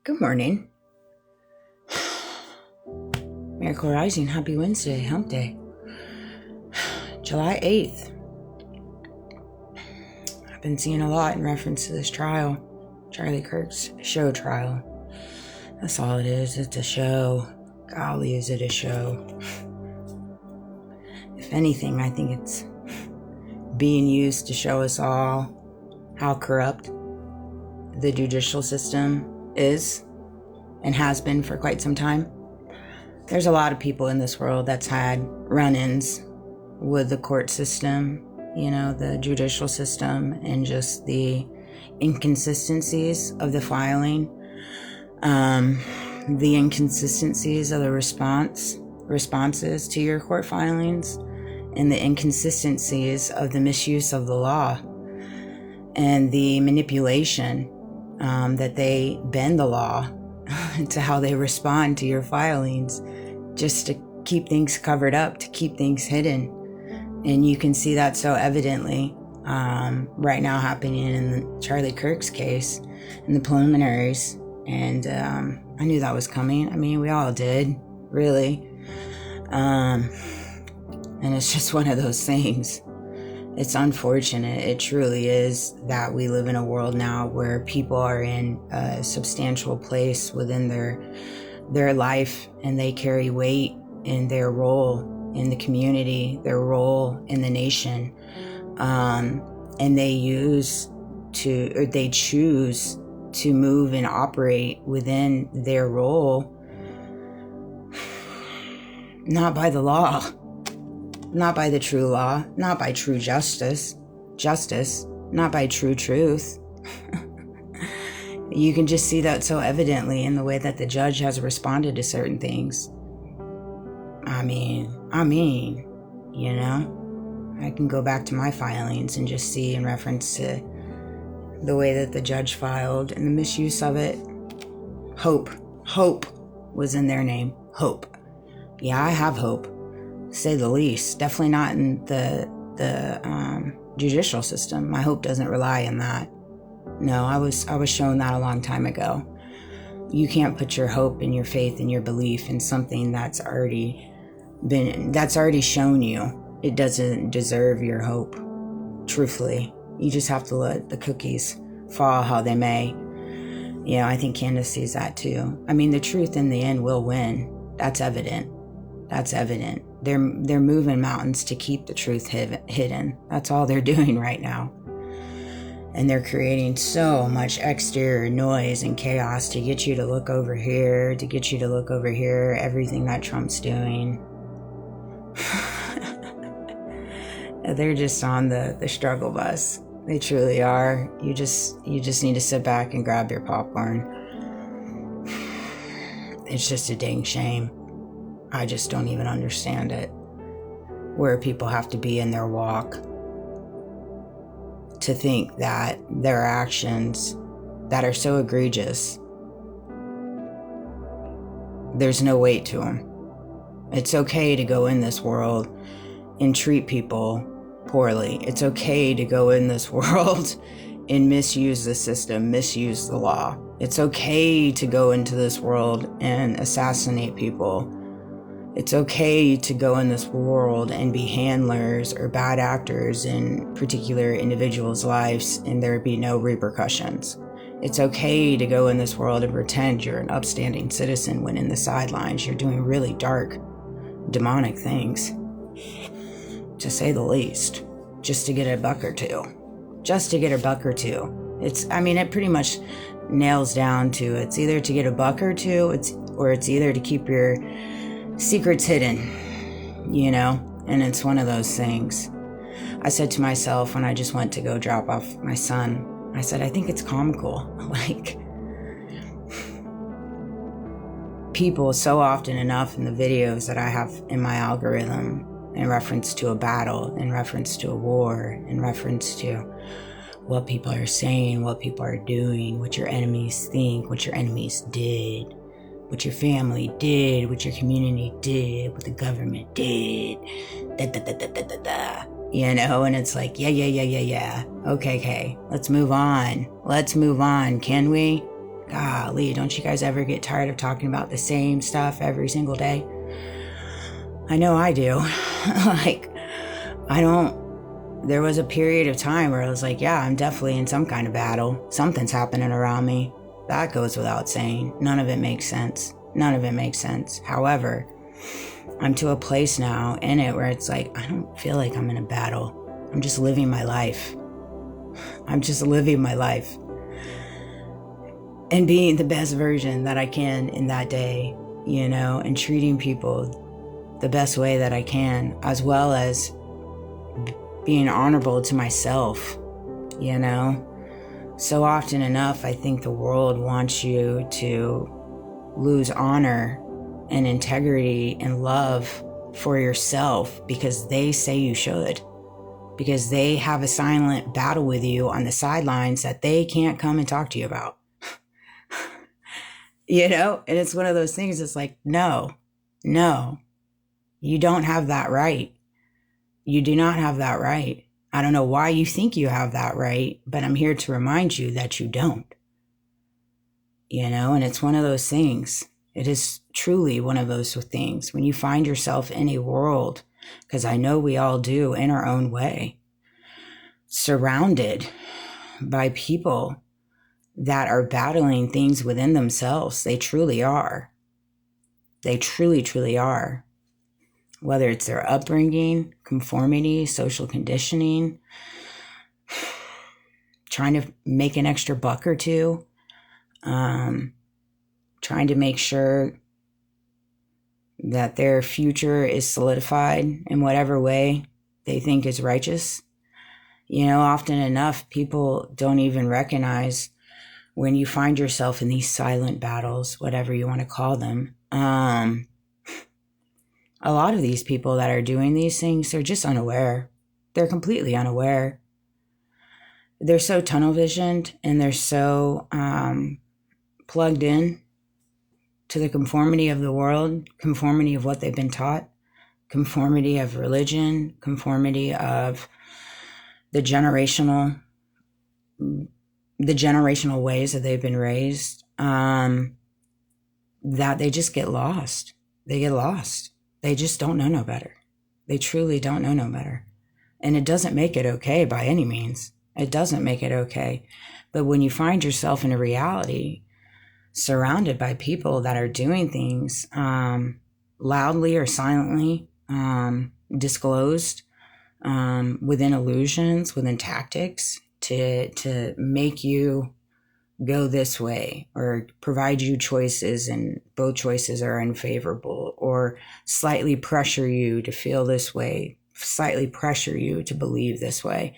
Good morning. Miracle Rising, happy Wednesday, hump day. July 8th. I've been seeing a lot in reference to this trial, Charlie Kirk's show trial. That's all it is, it's a show. Golly, is it a show. If anything, I think it's being used to show us all how corrupt the judicial system is and has been for quite some time. There's a lot of people in this world that's had run-ins with the court system, the judicial system, and just the inconsistencies of the filing, the inconsistencies of the responses to your court filings, and the inconsistencies of the misuse of the law and the manipulation that they bend the law to how they respond to your filings, just to keep things covered up, to keep things hidden. And you can see that so evidently right now happening in Charlie Kirk's case, in the preliminaries. And I knew that was coming. I mean, we all did, really. And it's just one of those things. It's unfortunate. It truly is that we live in a world now where people are in a substantial place within their life, and they carry weight in their role in the community, their role in the nation, and they choose to move and operate within their role, not by the law. Not by the true law, not by true justice, not by true truth. You can just see that so evidently in the way that the judge has responded to certain things. I mean, I can go back to my filings and just see in reference to the way that the judge filed and the misuse of it. Hope was in their name, hope. Yeah, I have hope. Say the least. Definitely not in the judicial system. My hope doesn't rely on that. No, I was shown that a long time ago. You can't put your hope and your faith and your belief in something that's already shown you. It doesn't deserve your hope. Truthfully, you just have to let the cookies fall how they may. I think Candace sees that too. I mean, the truth in the end will win. That's evident. They're moving mountains to keep the truth hidden. That's all they're doing right now. And they're creating so much exterior noise and chaos to get you to look over here, everything that Trump's doing. They're just on the struggle bus. They truly are. You just need to sit back and grab your popcorn. It's just a dang shame. I just don't even understand it. Where people have to be in their walk to think that their actions that are so egregious, there's no weight to them. It's okay to go in this world and treat people poorly. It's okay to go in this world and misuse the system, misuse the law. It's okay to go into this world and assassinate people. It's okay to go in this world and be handlers or bad actors in particular individuals' lives and there be no repercussions. It's okay to go in this world and pretend you're an upstanding citizen when in the sidelines you're doing really dark, demonic things. To say the least. Just to get a buck or two. It pretty much nails down to it's either to get a buck or two, it's either to keep your secrets hidden, and it's one of those things. I said to myself when I just went to go drop off my son, I said, I think it's comical. Like, people so often enough in the videos that I have in my algorithm in reference to a battle, in reference to a war, in reference to what people are saying, what people are doing, what your enemies think, what your enemies did, what your family did, what your community did, what the government did, and it's like, yeah. Okay, let's move on, can we? Golly, don't you guys ever get tired of talking about the same stuff every single day? I know I do. There was a period of time where I was like, yeah, I'm definitely in some kind of battle. Something's happening around me. That goes without saying. None of it makes sense. None of it makes sense. However, I'm to a place now in it where it's like, I don't feel like I'm in a battle. I'm just living my life. I'm just living my life and being the best version that I can in that day, and treating people the best way that I can, as well as being honorable to myself, So often enough, I think the world wants you to lose honor and integrity and love for yourself because they say you should, because they have a silent battle with you on the sidelines that they can't come and talk to you about. And it's one of those things. It's like, no, you don't have that right. You do not have that right. I don't know why you think you have that right, but I'm here to remind you that you don't. And it's one of those things. It is truly one of those things when you find yourself in a world, because I know we all do in our own way, surrounded by people that are battling things within themselves. They truly are. They truly, truly are. Whether it's their upbringing, conformity, social conditioning, trying to make an extra buck or two, trying to make sure that their future is solidified in whatever way they think is righteous. Often enough, people don't even recognize when you find yourself in these silent battles, whatever you want to call them. A lot of these people that are doing these things, they're just unaware. They're completely unaware. They're so tunnel visioned and they're so plugged in to the conformity of the world, conformity of what they've been taught, conformity of religion, conformity of the generational ways that they've been raised, that they just get lost. They get lost. They just don't know no better. They truly don't know no better. And it doesn't make it okay by any means. It doesn't make it okay. But when you find yourself in a reality surrounded by people that are doing things loudly or silently, disclosed, within illusions, within tactics to make you go this way or provide you choices and both choices are unfavorable, or slightly pressure you to feel this way, slightly pressure you to believe this way.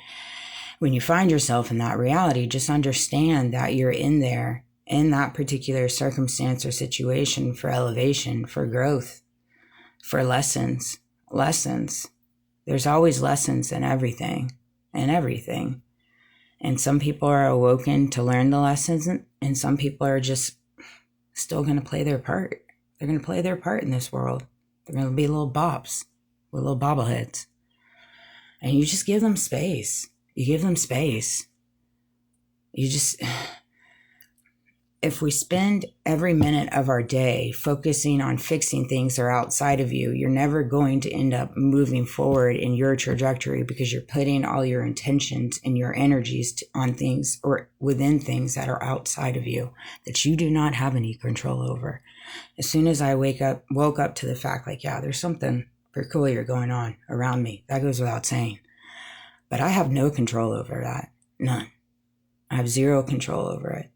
When you find yourself in that reality, just understand that you're in there in that particular circumstance or situation for elevation, for growth, for lessons. There's always lessons in everything. And some people are awoken to learn the lessons, and some people are just still going to play their part. They're going to play their part in this world. They're going to be little bops with little bobbleheads. And you just give them space. If we spend every minute of our day focusing on fixing things that are outside of you, you're never going to end up moving forward in your trajectory because you're putting all your intentions and your energies on things or within things that are outside of you that you do not have any control over. As soon as I woke up to the fact like, yeah, there's something peculiar going on around me. That goes without saying. But I have no control over that. None. I have zero control over it.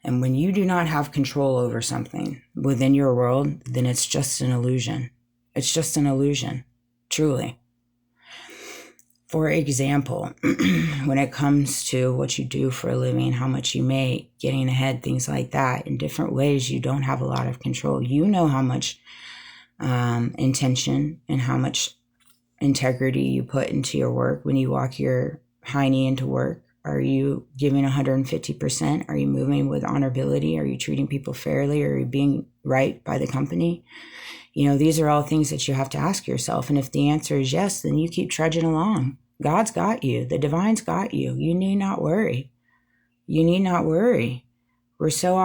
And when you do not have control over something within your world, then it's just an illusion. It's just an illusion, truly. For example, when it comes to what you do for a living, how much you make, getting ahead, things like that, in different ways, you don't have a lot of control. You know how much intention and how much integrity you put into your work when you walk your hiney into work. Are you giving 150%? Are you moving with honorability? Are you treating people fairly? Are you being right by the company? These are all things that you have to ask yourself. And if the answer is yes, then you keep trudging along. God's got you. The divine's got you. You need not worry. We're so